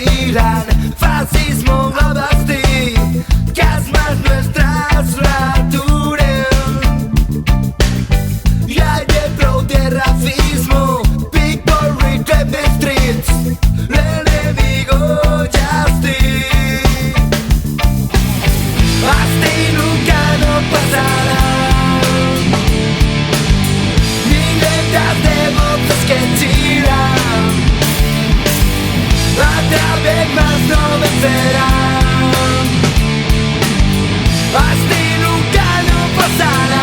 giran, fascismo a Basti, que es más nuestras raturen. I de prou de racismo, people reclaim the streets, l'enemigo ja estic. Basti nunca no pasará, miles de voces que giran, otra vez más no vencerán. Basti nunca no pasará.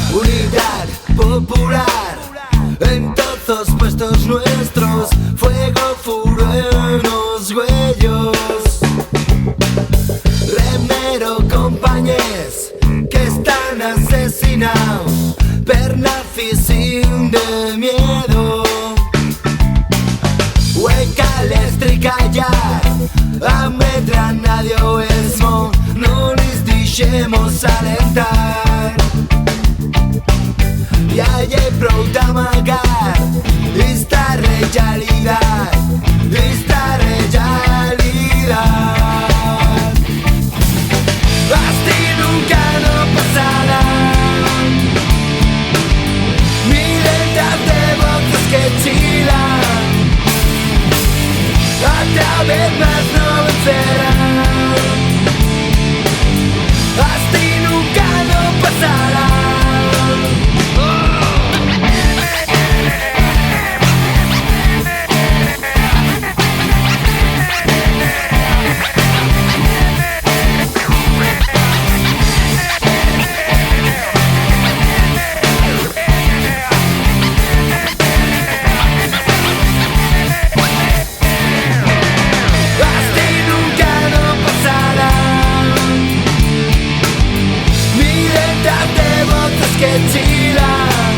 Unidad popular en todos puestos nuestros, fuego, furor en los huellos. Remero, compañeros que están asesinados per narcisismo de miedo. Hueca eléctrica ya, ametra nadie esmo, no les deixemos alentar. I hay prou d'amagar esta realidad, esta realidad. Basti nunca no pasará, miles de voces que chilan, otra vez más no vencerán. Basti nunca no pasará. Que chilan,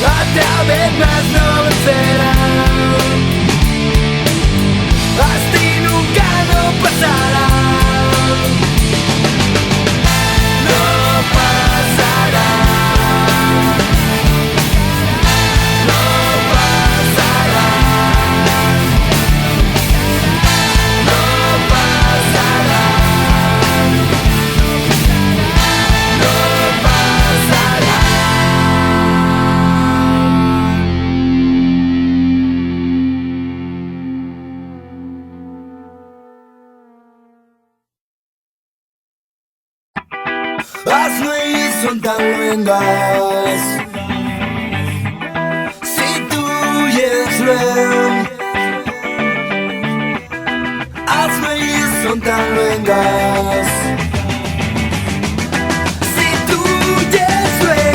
otra vez más no vencerán. Basti nunca no pasará. No pasará. No pasará. No pasará. Hazlo y son tan luengas. Si tú yes luen, hazlo y son tan luengas. Si tú yes luen.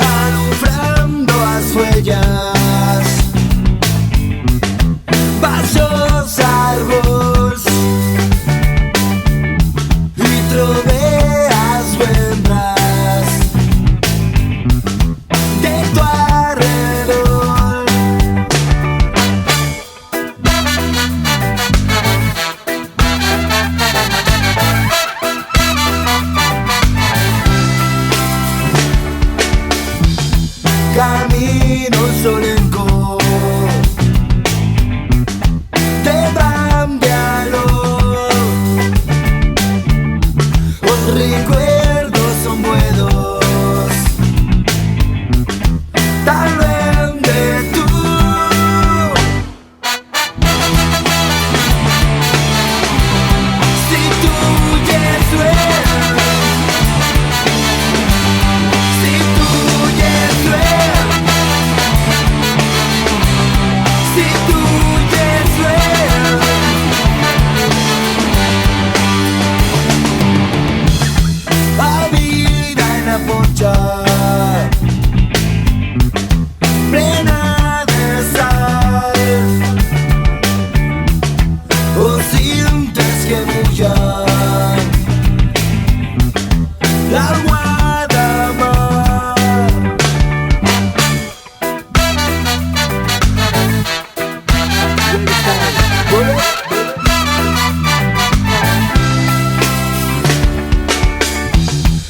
Alumbrando las huellas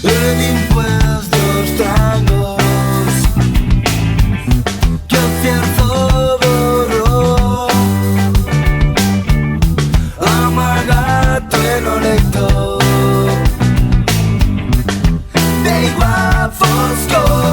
En impuestos tangos que el cierzo borró, amagato en o lector de igual foscor.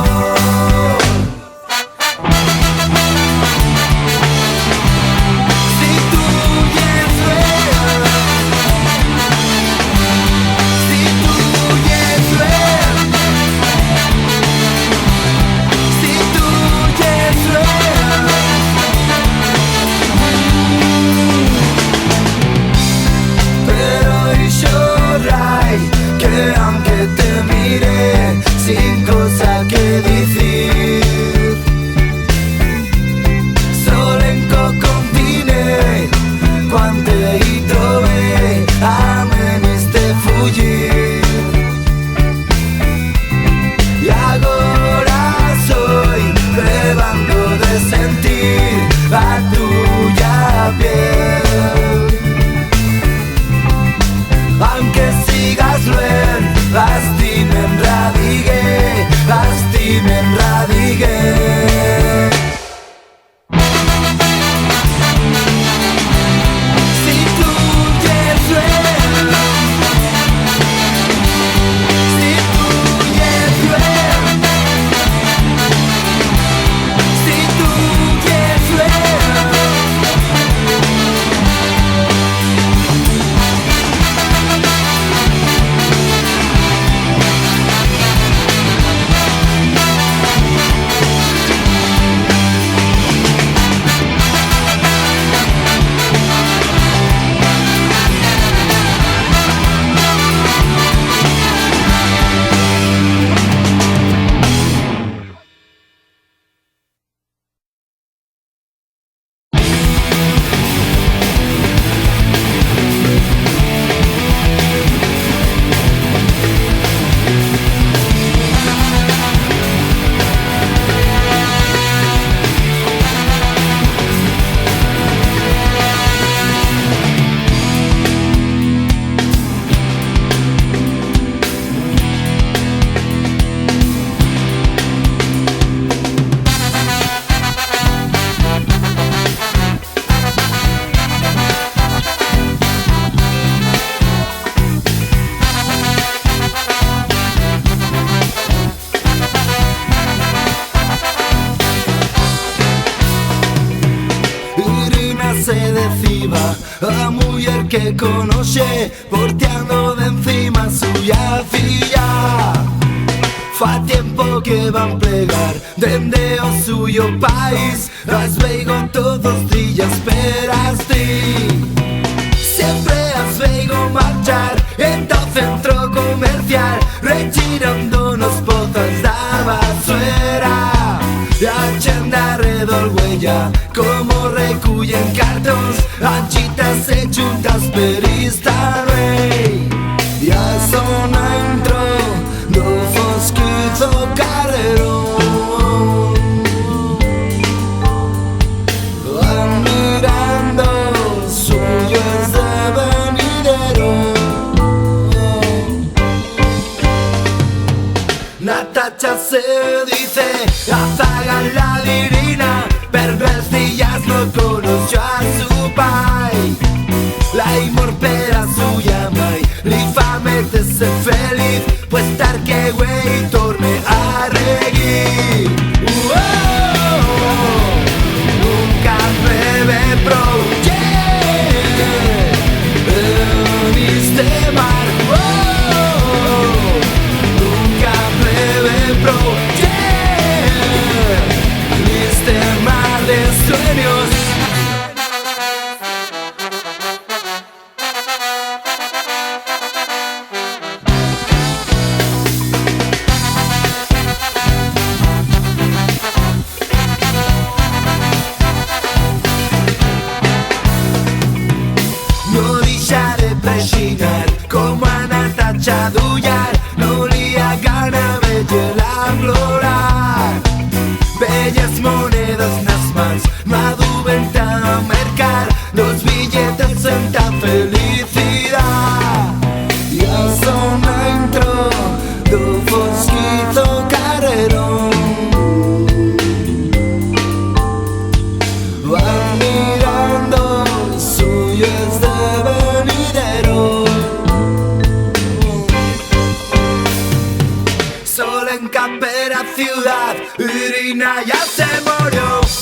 Que aunque te mire sin cosa que decir, solenco contine quan te hi trove a meniste fugir. Y ahora soy prebando de sentir la tuya piel, aunque sigas luen, lastimen radigue, lastimen radigue. Si tu yes luen, si tu yes luen, si tu yes luen. Se deciba a mujer que conoce porteando de encima suya filla. Fa tiempo que van plegar dende o suyo país, as veigo todos días esperaste. Siempre as veigo marchar en todo centro comercial, retirándonos pozas da basuera. Y achenda redor huella, como recullen cartons, anchitas e juntas per Instagram. Y a zona entro, no fosquizo carrero, van mirando suyos de venidero. Natacha se dice, apagan la dirina, perversillas no conoció a su pai. La imorpera suya mai, rifamente se feliz, pues estar que güey torne a reguir. Nunca bebe pro, yeah, en este mar. Nunca bebe pro, yeah, en este mar de sueños.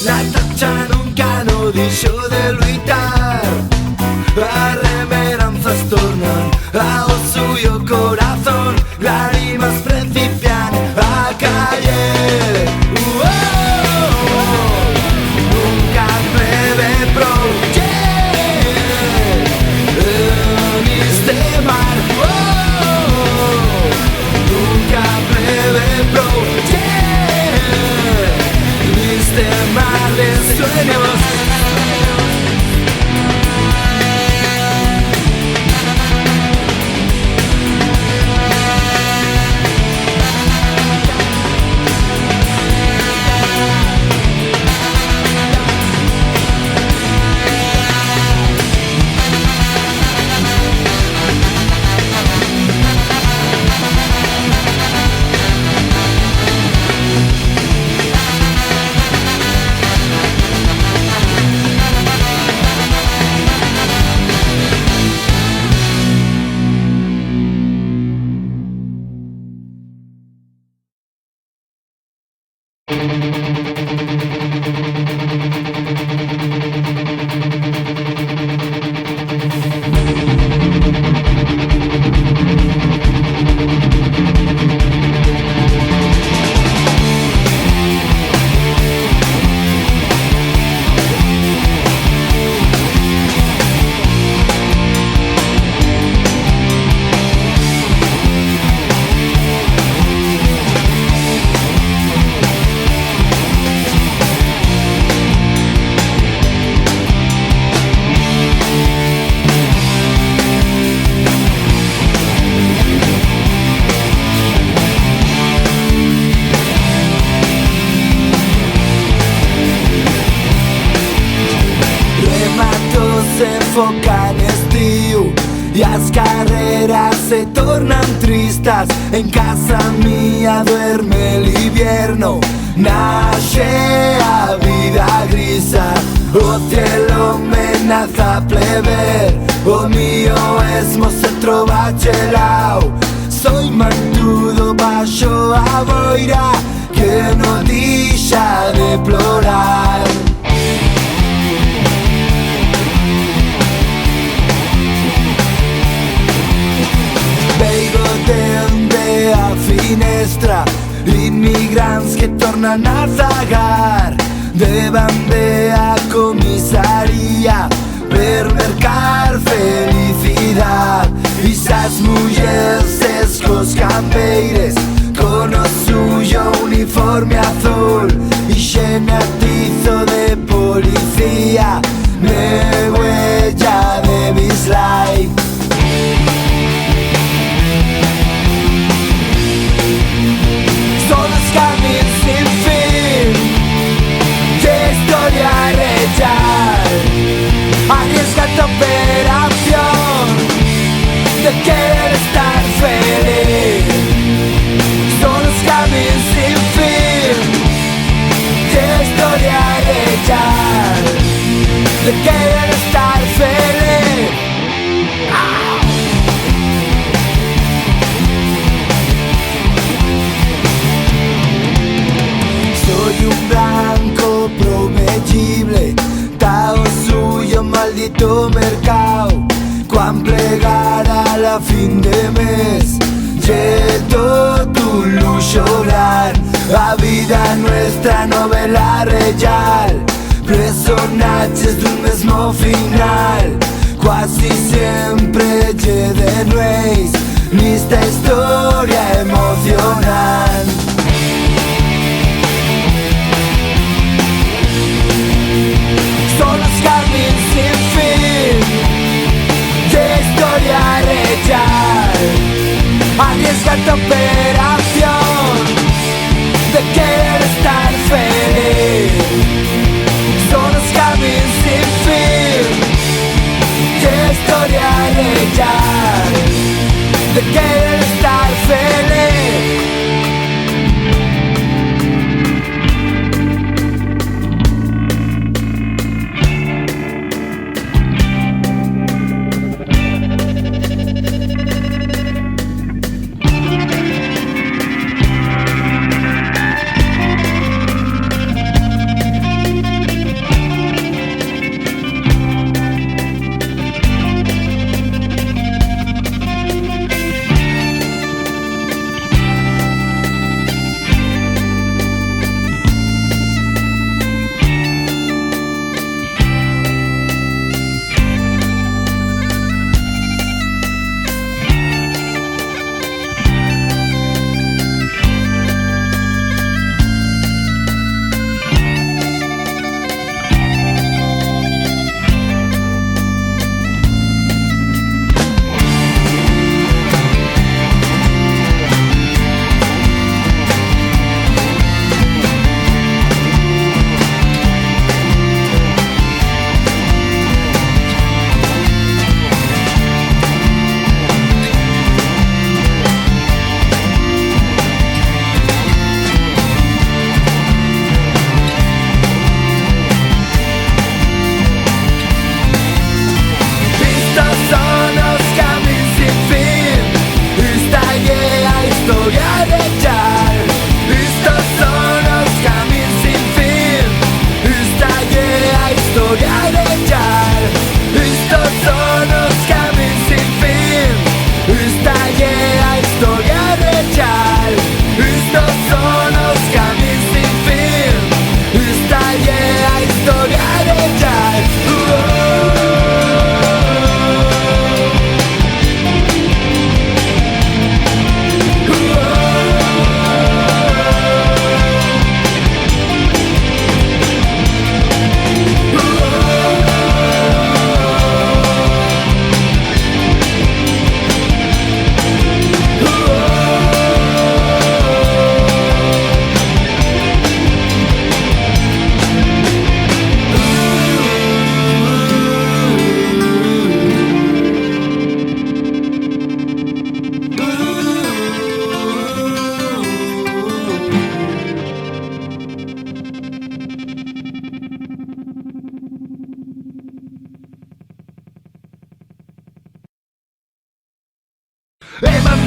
La Tatxa nunca no deixó de lluitar. Las remeranzas tornan ao suyo corazón, lágrimas principian a caer. Nunca bebe prou, en este mar. Nunca bebe prou, en este mar de sueños. S'enfocan estiu i les carreras se tornan tristas. En casa mía duerme el invierno, nace a vida grisa. O cielo amenaza a plever, o mío esmo se trova gelao. Soy mantudo baixo a boira que no deixa de plorar. Tende a finestra, immigrants que tornan a zagar davant de a comissaria per mercar felicidad. Y esas mujeres, esos campeires con o suyo uniforme azul y llenatizo de policía, de huella de bislay. Son los caminos sin fin de historia real. Arriesga tu operación de querer estar feliz. Son los caminos sin fin de historia real, de querer estar feliz. Soy un blanco prometible, tao suyo maldito mercado. Quan plegarà la fin de mes, que tot un lujo gran. La vida nuestra novela real, personajes d'un mismo final. Quasi siempre de nuez, esta historia emocionante. Son los caminos sin fin de historia real. Arriesga tu operación de querer estar feliz. Son los caminos sin fin de historia real, de querer estar feliz.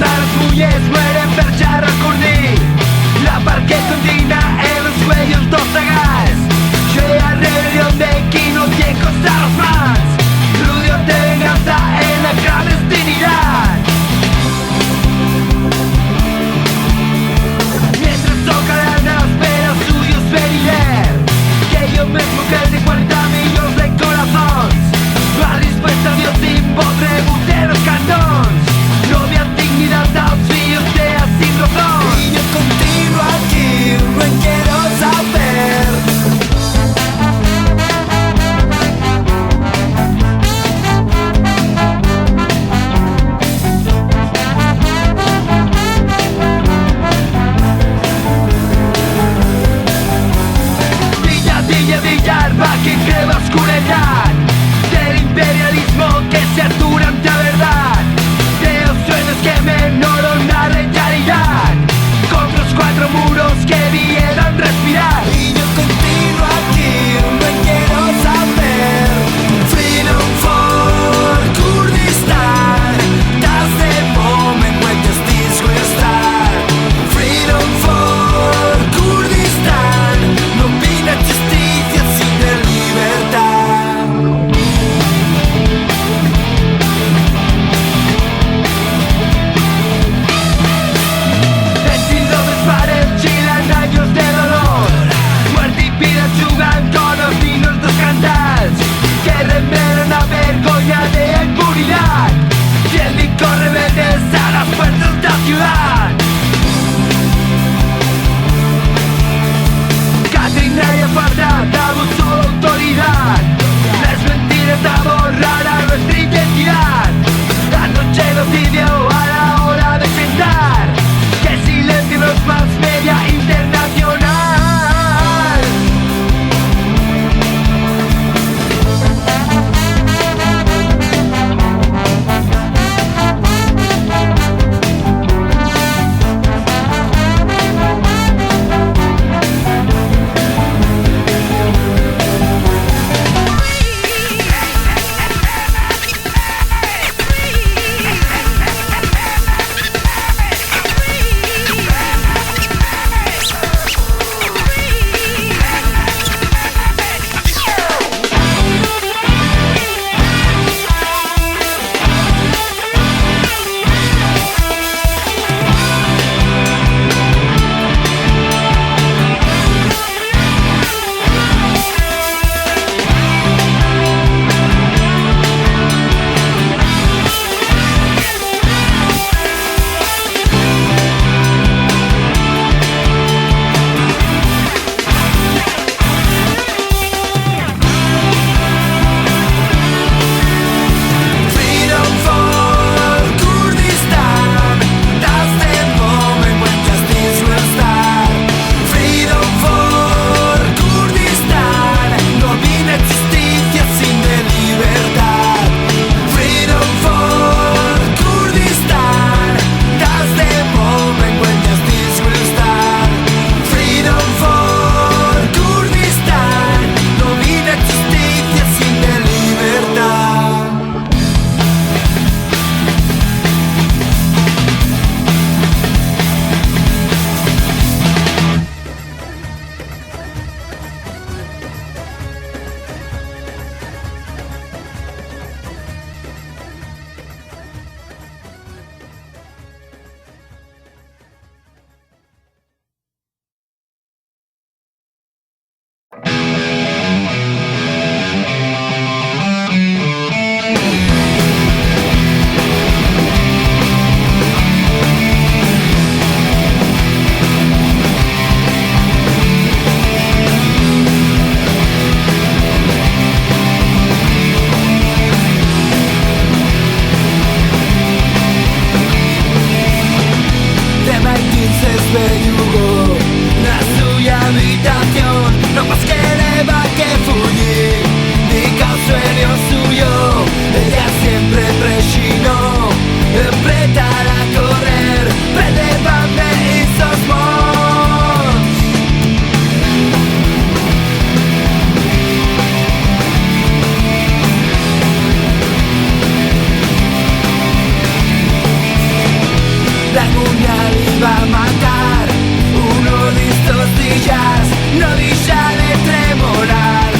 mares fulles mueren per ja recordar la part que continua en els cuellos dels cegats. Jo hi arrere de qui no tiene costar los más Rudio te venganza en la clandestinidad. Mientras tocarán las penas suyos venir que yo mismo que el de 40 millones de corazones va dispuesta a Dios sin voz rebute los cantons. No me han dignidad als fills de sin razón. Y yo continuo aquí, no deixa de tremolar,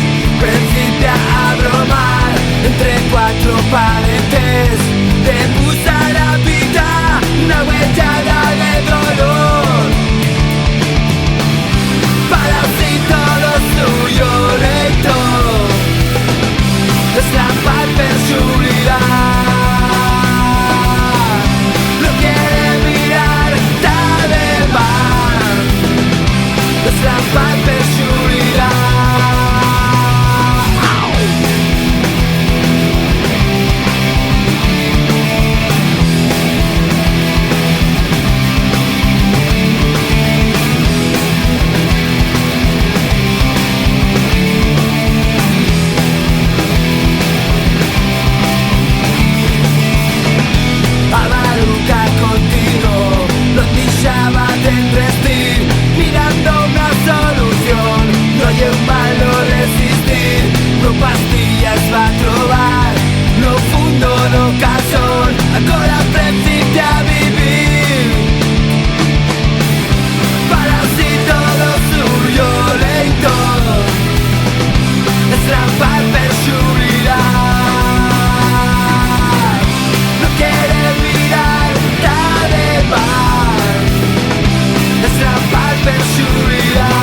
principia a bromar entre cuatro paredes, te pusa la vida una huellada de dolor, para así todo suyo lector, escapar per seguridad. Lo quiere mirar, está de van, escapar per seguridad. Mirando una solución, no hay un valor resistir, no pastillas va a trobar, no fundo l'ocasion, ancora principia a vivir, para así todo suyo lector, estrampar per seguridad, no quiere mirar, está de paz, estrampar per seguridad.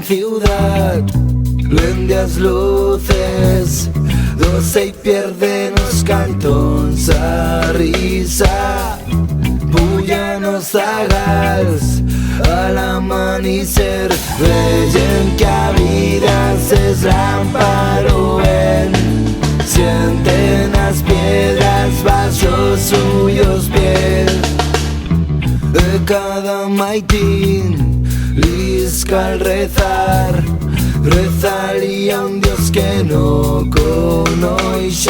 Ciudad, lendias luces, doce y pierden los cantons a risa, pujan els zagals a l'amanecer, veien que a vida es ramparuen, sienten las piedras bajo suyos pies, cada maitín cal rezar, rezaría a un Dios que no conocen,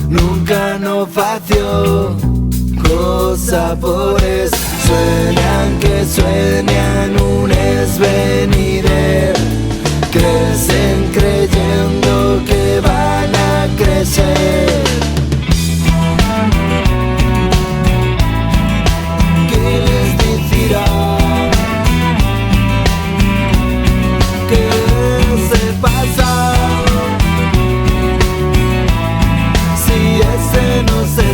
nunca no fació cosa por es, sueñan que sueñan un esvenider, crecen creyendo que van a crecer. ¿Qué les decirá? No sé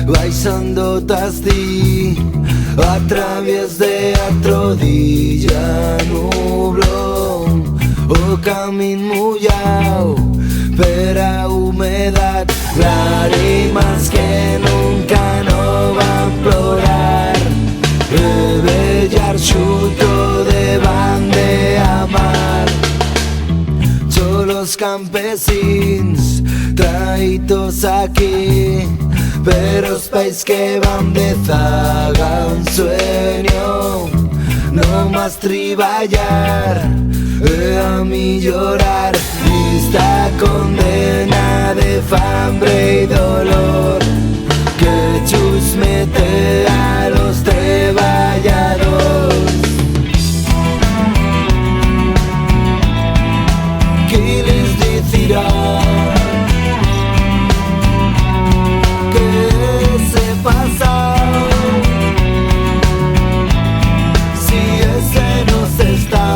baixando-t'estir a través de altre dia nubló o camí mullau per a humedat, lágrimas que nunca no van plorar, rebellar xuto davant de amar. Los campesins traïdos aquí, pero els país que van de zaga un sueño, no más treballar, a millorar esta condena de hambre y dolor que just mete a los treballadors. Qui les decirá que se pasa si ese no se está?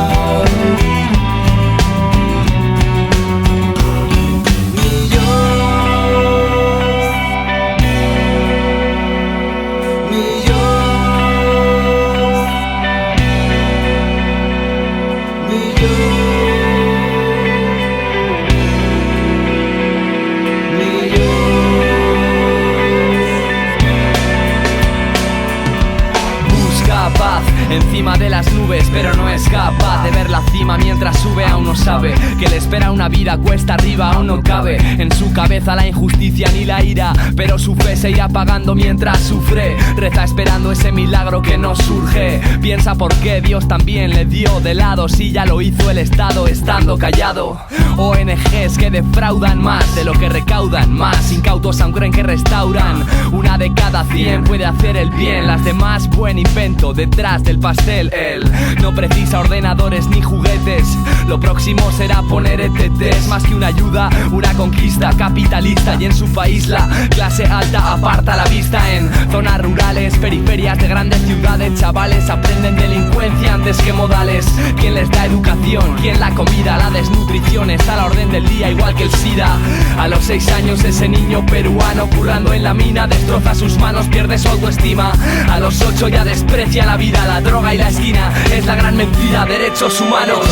Encima de las nubes, pero no es capaz de ver la cima mientras sube. Aún no sabe que le espera una vida cuesta arriba. Aún no cabe en su cabeza la injusticia ni la ira, pero su fe se irá apagando mientras sufre. Reza esperando ese milagro que no surge. Piensa por qué Dios también le dio de lado, si ya lo hizo el Estado estando callado. ONGs que defraudan más de lo que recaudan, más incautos aún creen que restauran. Una de cada 100 puede hacer el bien, las demás buen invento detrás del pastel. Él no precisa ordenadores ni juguetes, lo próximo será poner ETTs. Más que una ayuda, una conquista capitalista. Y en su país la clase alta aparta la vista. En zonas rurales, periferias de grandes ciudades, chavales aprenden delincuencia antes que modales. ¿Quién les da educación? ¿Quién la comida? La desnutrición está a la orden del día, igual que el SIDA. A los 6 años ese niño peruano currando en la mina destroza sus manos, pierde su autoestima. A los 8 ya desprecia la vida, la droga y la esquina es la gran mentira. Derechos humanos.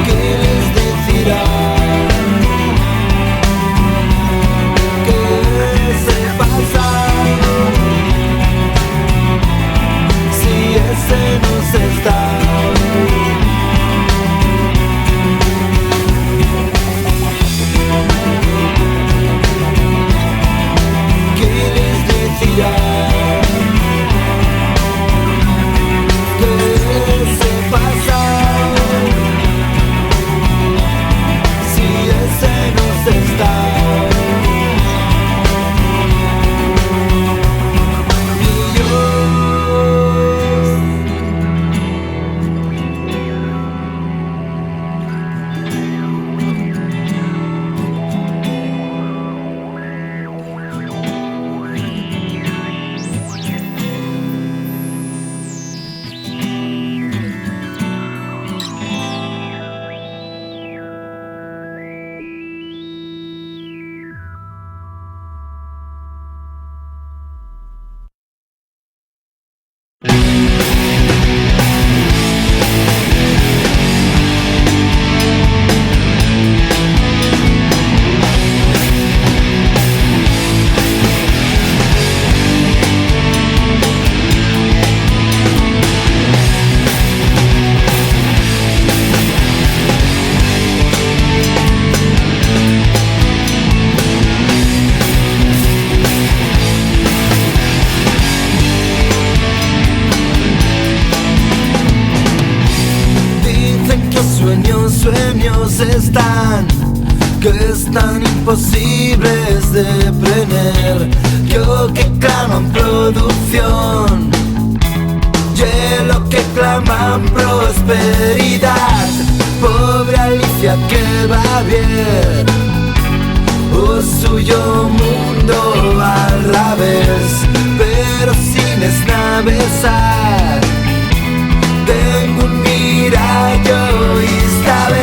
¿Qué les decirá? ¿Qué se pasa si ese no se está? ¿Qué les decirá? Están, que están imposibles de prener, yo que claman producción, y lo que claman prosperidad. Pobre Alicia que va bien, o suyo mundo al revés, pero sin esnavesar. Tengo un mirallo y está bien.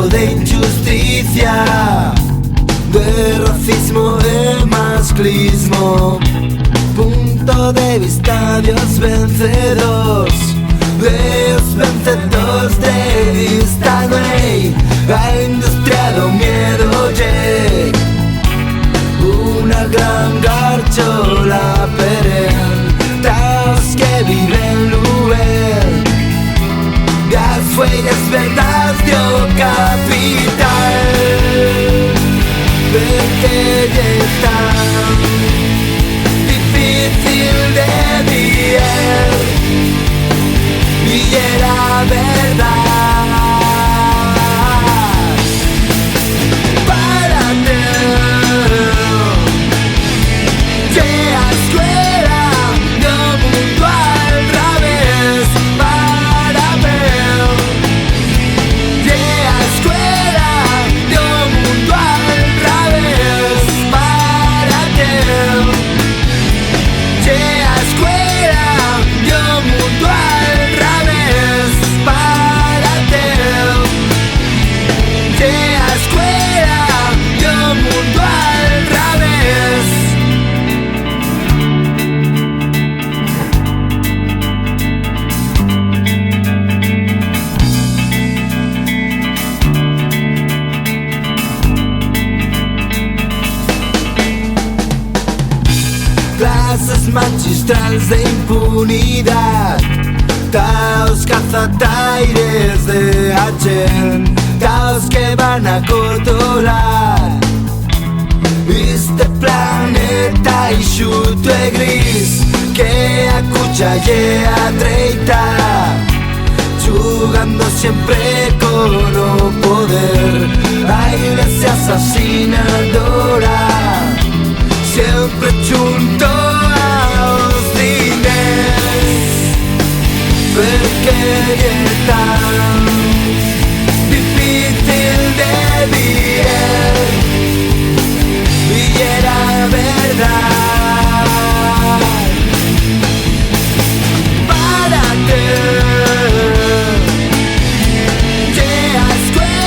lleno de injusticia, de racismo, de masclismo. Punto de vista, Dios vencedor, Dios vencedor de vista, güey. La industria do miedo, yeah. Una gran garchola perenne, taos que viven lugar. Gas fuelles verdad dio capital, porque está difícil de vivir y era verdad. Párate, llega a escuela, no mundo al revés. Párate, llega a escuela, no mundo al revés. Párate, llega a escuela, no mundo al revés. Párate, llega a escuela, no mundo al revés. Clases magistrales de impunidad, caos cazataires de H, caos que van a controlar este planeta eixuto e gris que acucha y atreita, jugando siempre con el poder. La iglesia asesinadora, siempre junto a los diners, porque es tan difícil de vivir y era verdad. Párate, llega a escuela.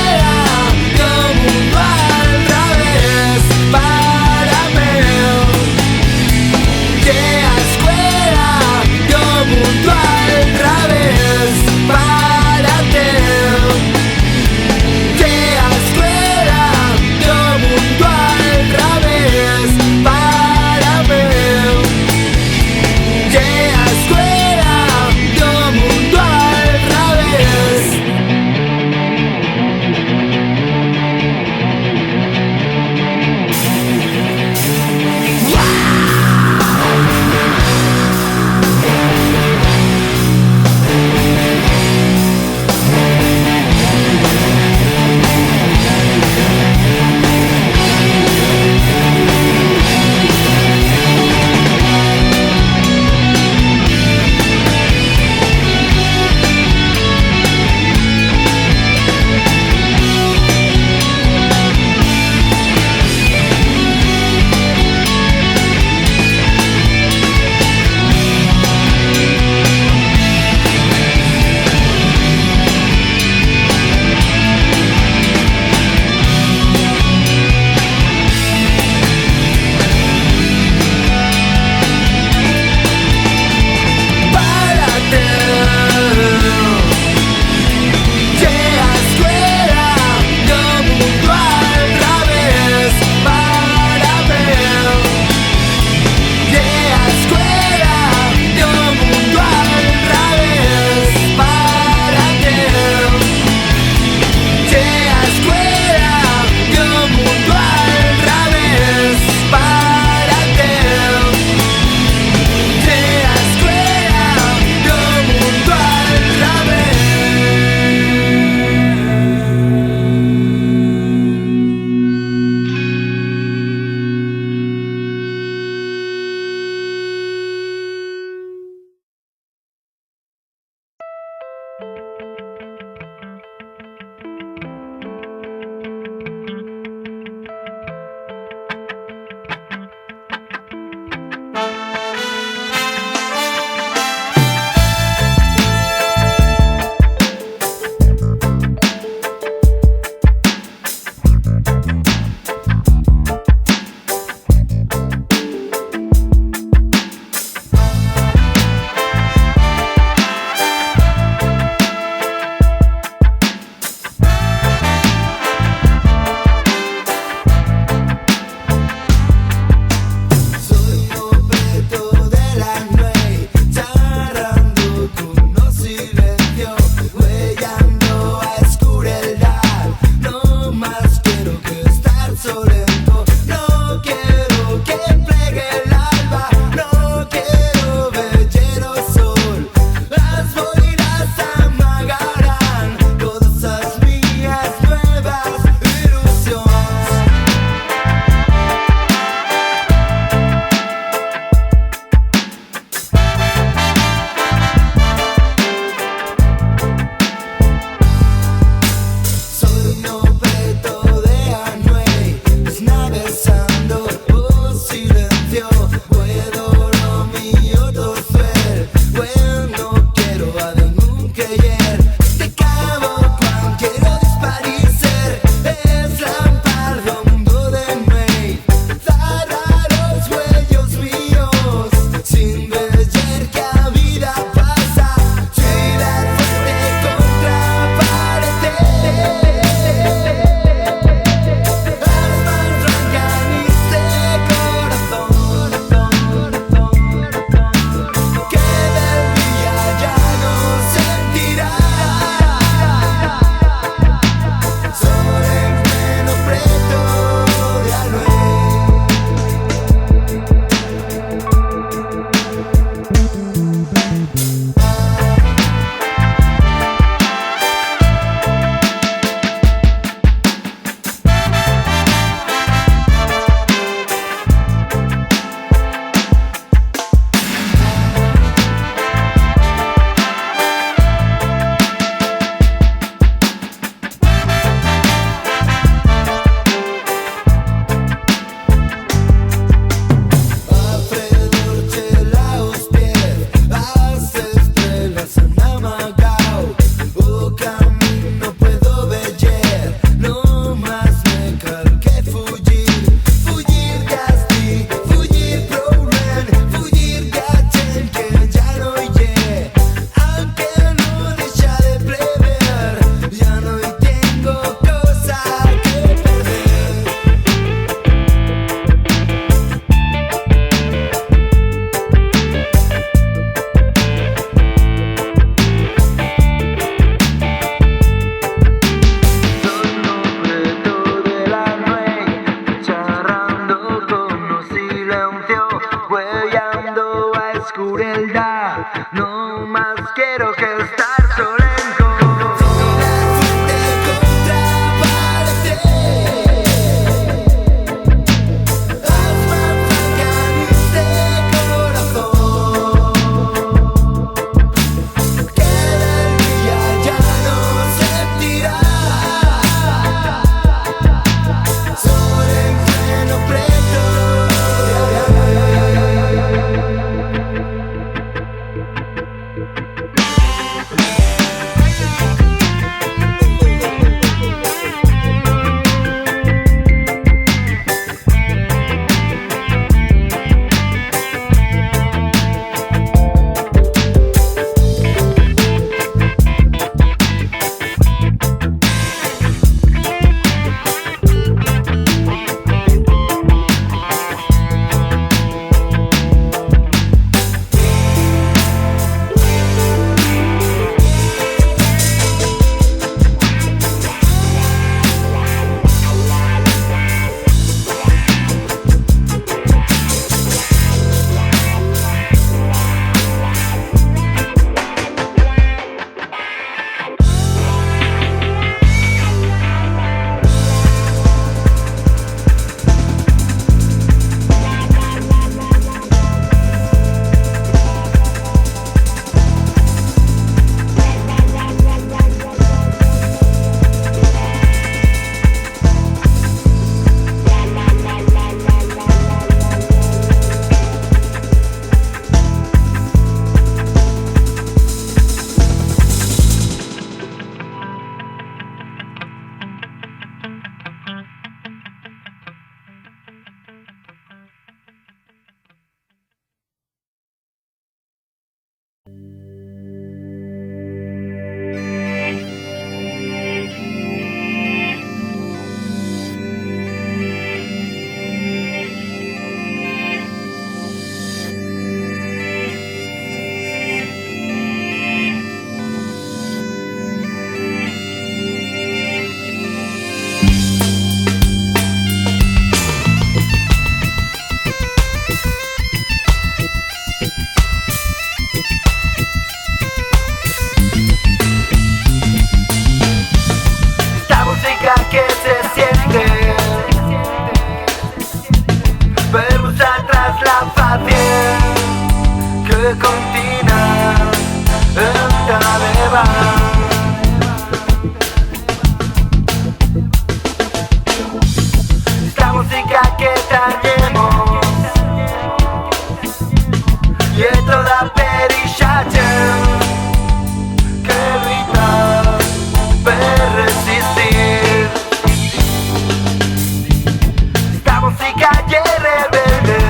fàcil que continua entra de baix. Esta música que traemos i és tota perixatge que lluita per resistir. Esta música que es rebelde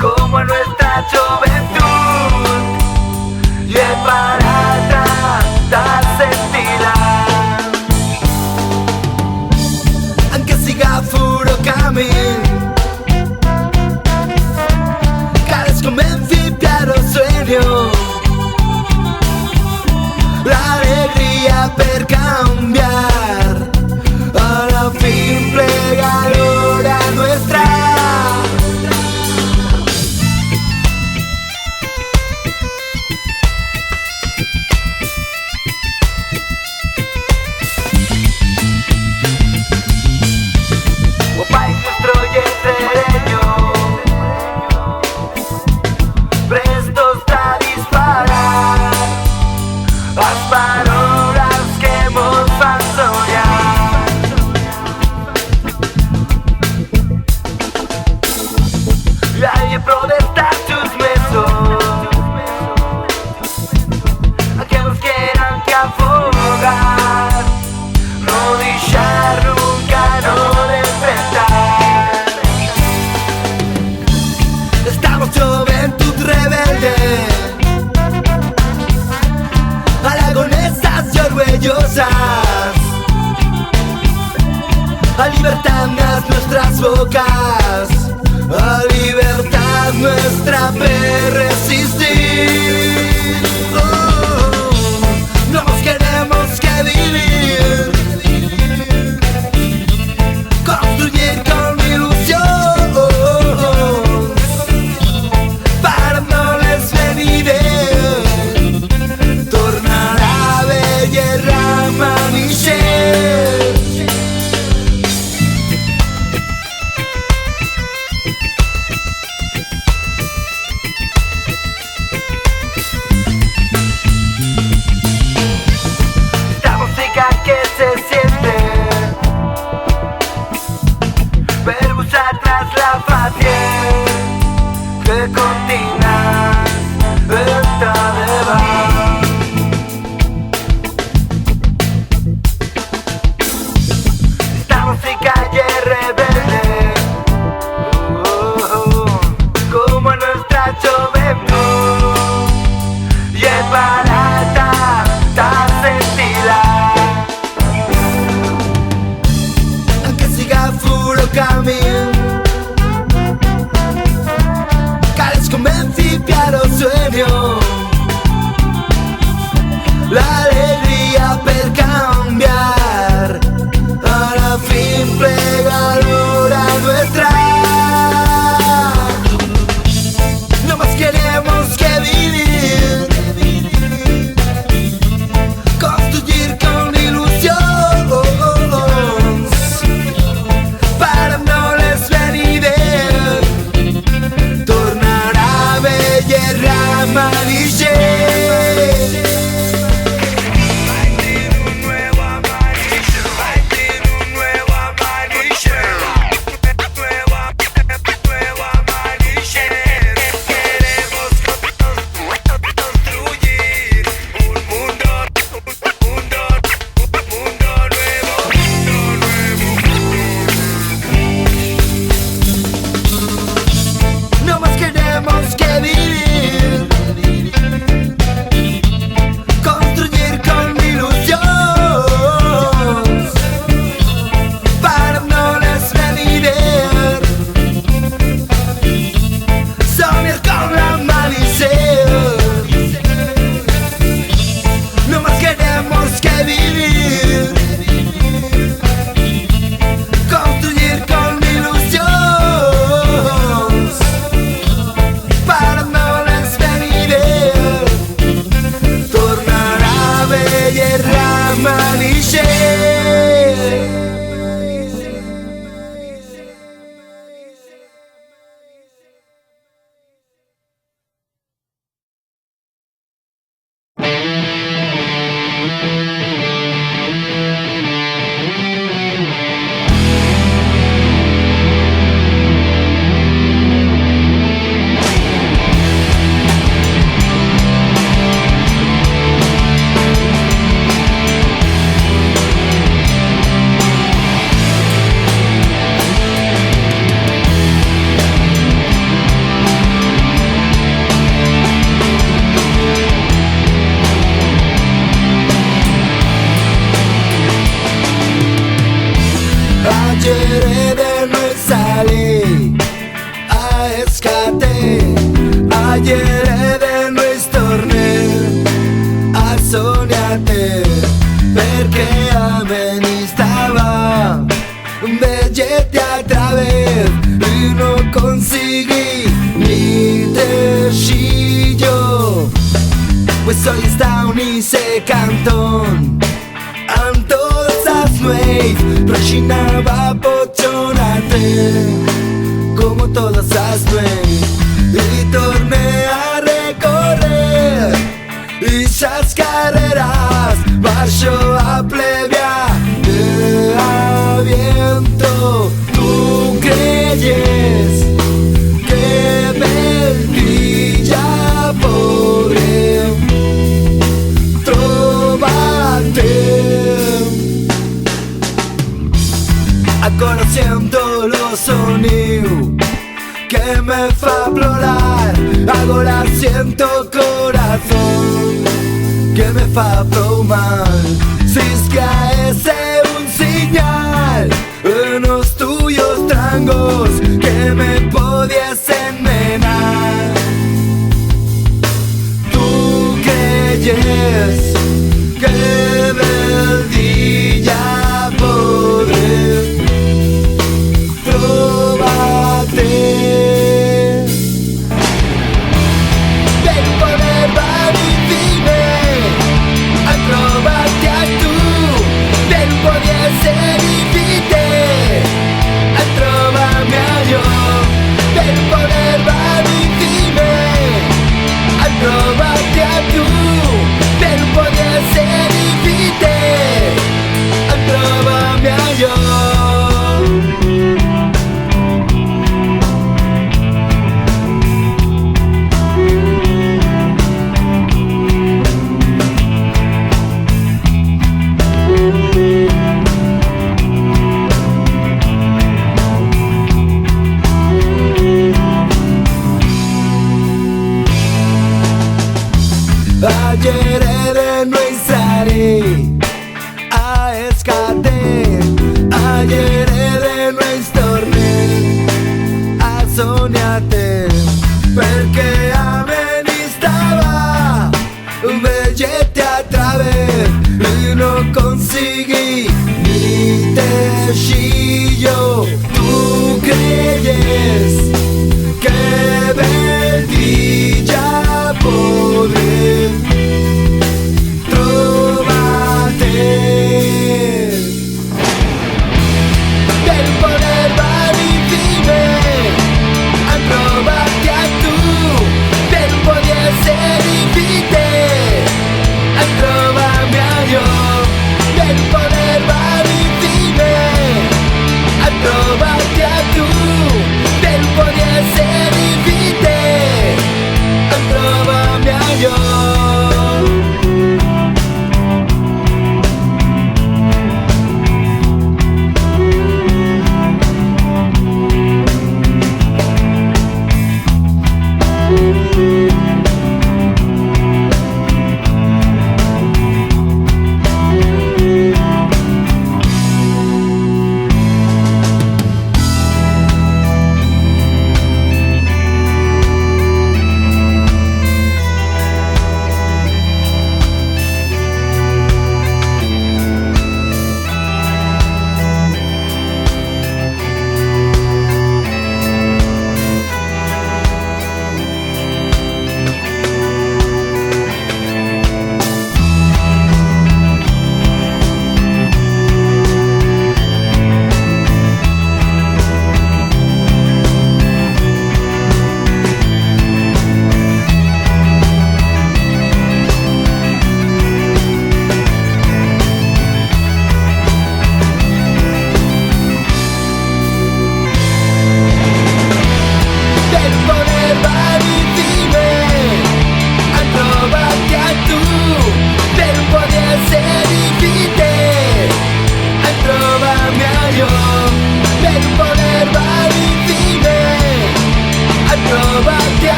como en nuestra juventud y es barata tan sentida. Aunque siga furo camino, comenciar o sueño, la alegría per cambiar, a la fin plegadora nuestra. O país nuestro y es sereño, prestos a disparar las palabras que nos fan soñar. Y ahí protestar tus besos, aquellos que quieran que afogar, no deixar nunca, no despertar. Estamos juventud rebelde, aragonesas y orgullosas, a libertad nuestras bocas, a libertad nuestra per resistir. Nos queremos que vivir, construir con ilusión, para no les venir, tornar a bella rama Michel. Esta música de noi salì a escate, ayer de noi tornem a sognate, perché a me ni stava veggete a través y no conseguí ni te yo. Pues hoy está unice cantón am todas as nueis prochinaba pochonate como todas as nueis y torné a recorrer y esas carreras vayo a plebia de viento. Tú creyes que Belvilla pobre conociendo los sonidos que me fa plorar, ahora siento corazón que me fa pro mal. Si es que ese un señal en los tuyos trangos que me pudiesen menar. Tú creyes que Belvilla podré ayer de noi salì a escate, ayer de noi tornem a sognate, perché a me ni stava veggete a través y no conseguí ni te yo. Tú creyes que Belvilla podré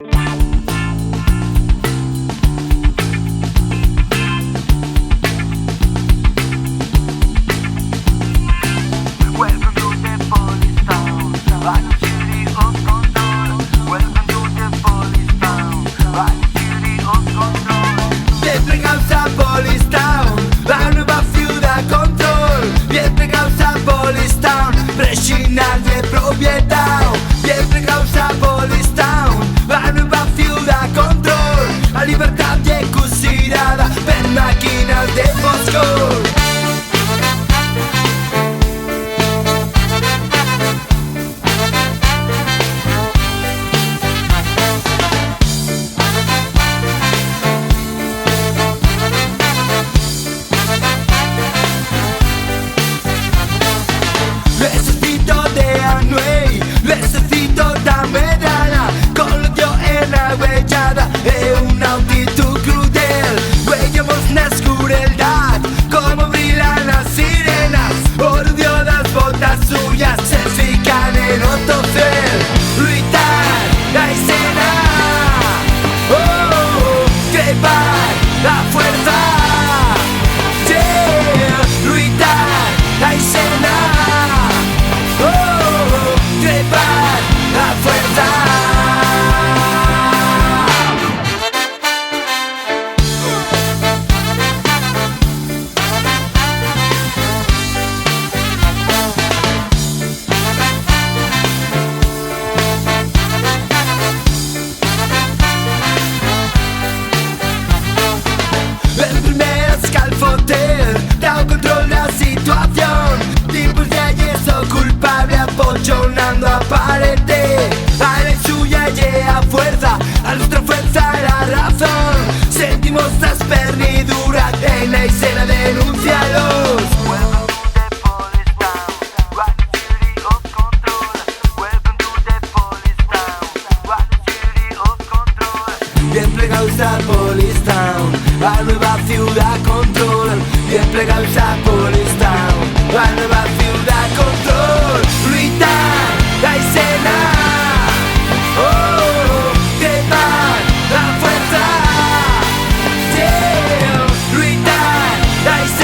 Welcome to the police town. I'm a city of control. Welcome to the police town. I'm a city of control. Bienvenidos a Police Town, la nueva ciudad control. Bienvenidos a Police Town, Bresciana de propietà. Bienvenidos a Police Town, la nueva ciudad control. La libertad è considerata per macchina de Moscou. Necesito de Anuei, necesito da Medana. Con l'odio e la huellada e un'altitud crudel. Veíamos la crueldad, como brillan las sirenas. Odio las botas suyas, se fijan en otro ser. Gritar la escena, oh, trepar la fuerza. Yeah, gritar la escena. Oh, trepar la fuerza. El primer escalfoter da control la situación. Tipos de yeso culpable apoyonando a parete. A la suya llega fuerza, a nuestra fuerza la razón. Sentimos las perdiduras en la escena, denúncialos. Welcome to the police town. I'm a city of control. Welcome to the police town. I'm a city of control. Bien plegados a Police Town, la nueva ciudad control. Bien plegados a Police Town, la nueva ciudad control. Gritar la escena, oh, trepar la fuerza. Yeah, gritar la escena.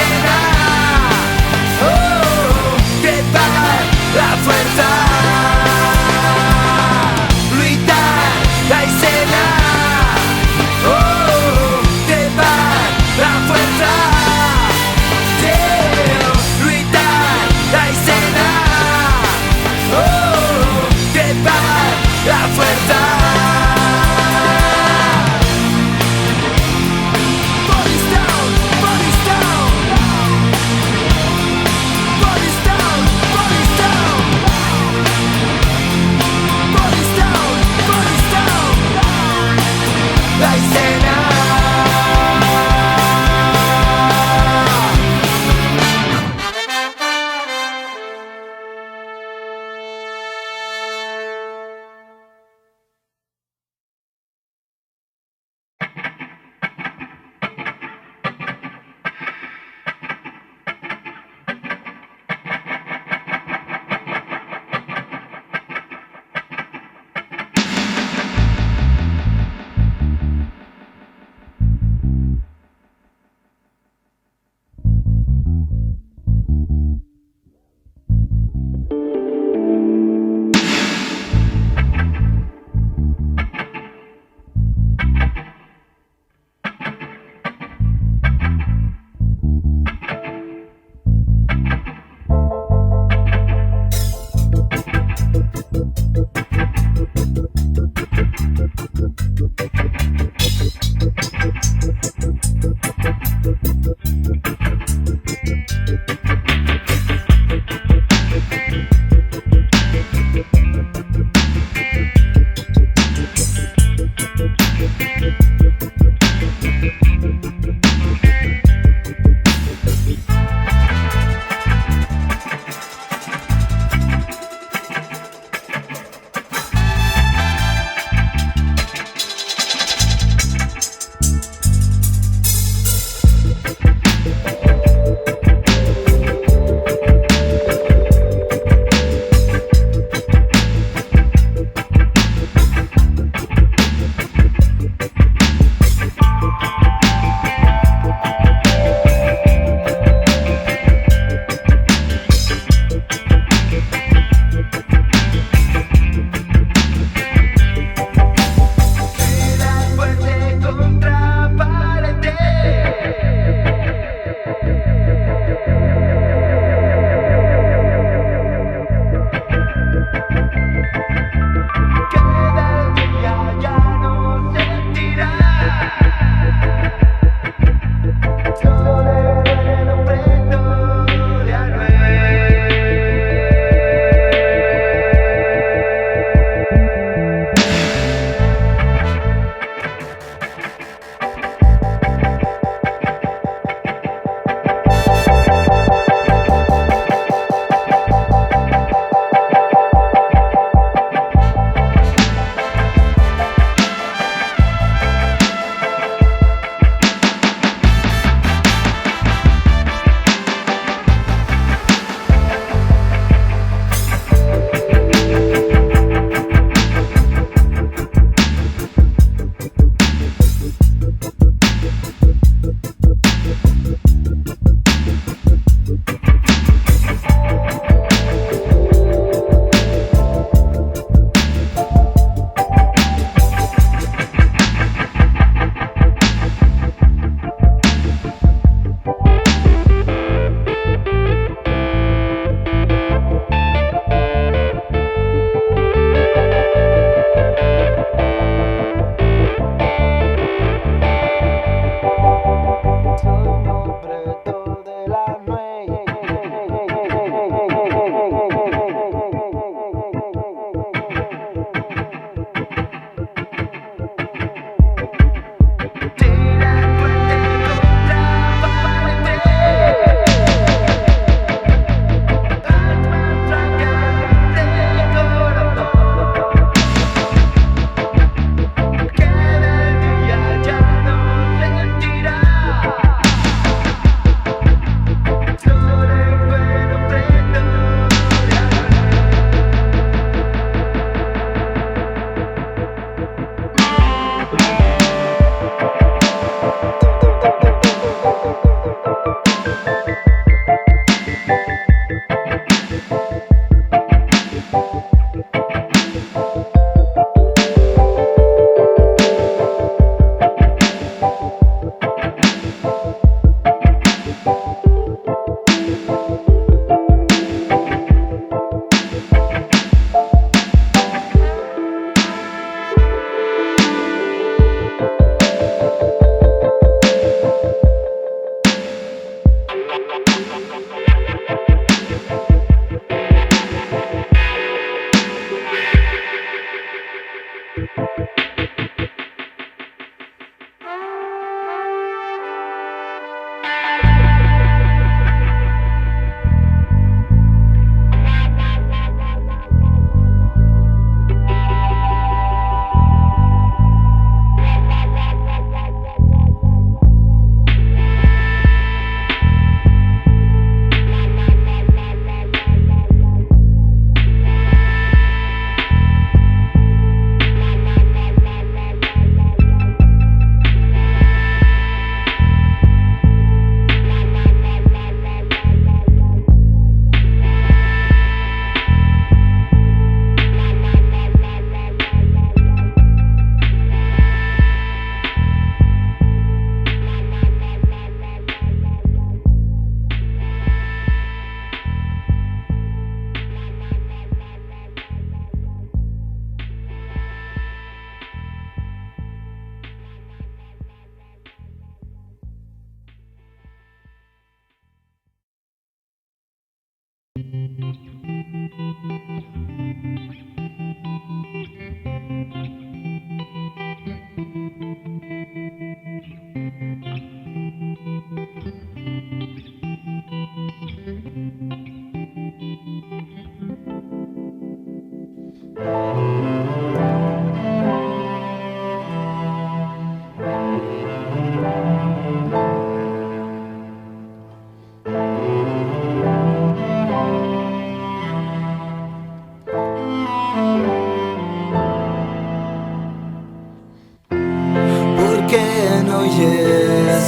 oyes.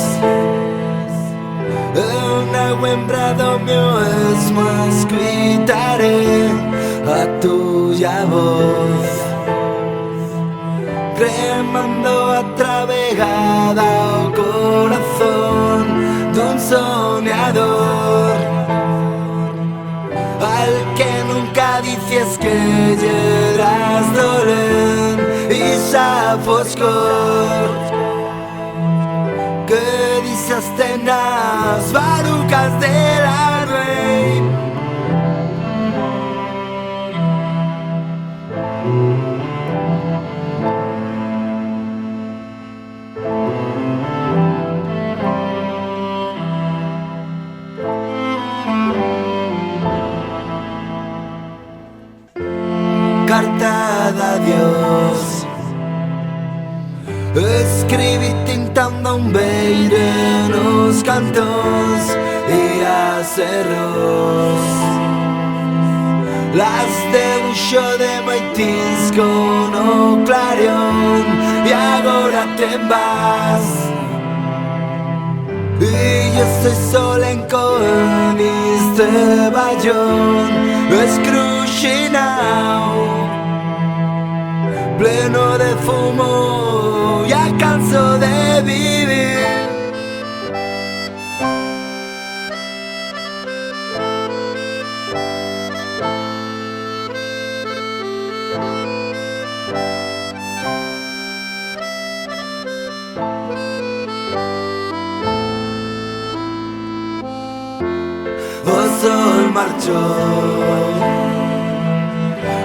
Un buen brado mío es más, gritaré a tuya voz, cremando atravegada o corazón d'un soñador, al que nunca dices que llegarás dolent i sa foscor, que dices tenas barucas de la nuit. Carta d'adiós, escrivi tintando un beire nos cantons i acerros, las debuixo de maitins con o clarion, y agora te'n vas. Y yo estoy sola en este ballón escruchinao, pleno de fumo, ya canso de vivir. O sol marchó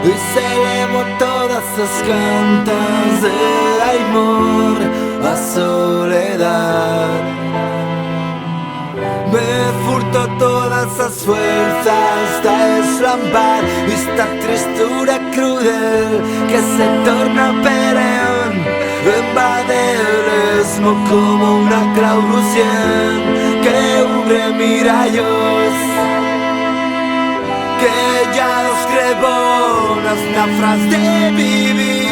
y se llevó todas las cantas de amor a soledad. Me furtó todas las fuerzas de eslampar esta tristura crudel que se torna perenne, invade el esmo como una clau lucien que ubre mirallos, que ya los crebo las nafras de vivir.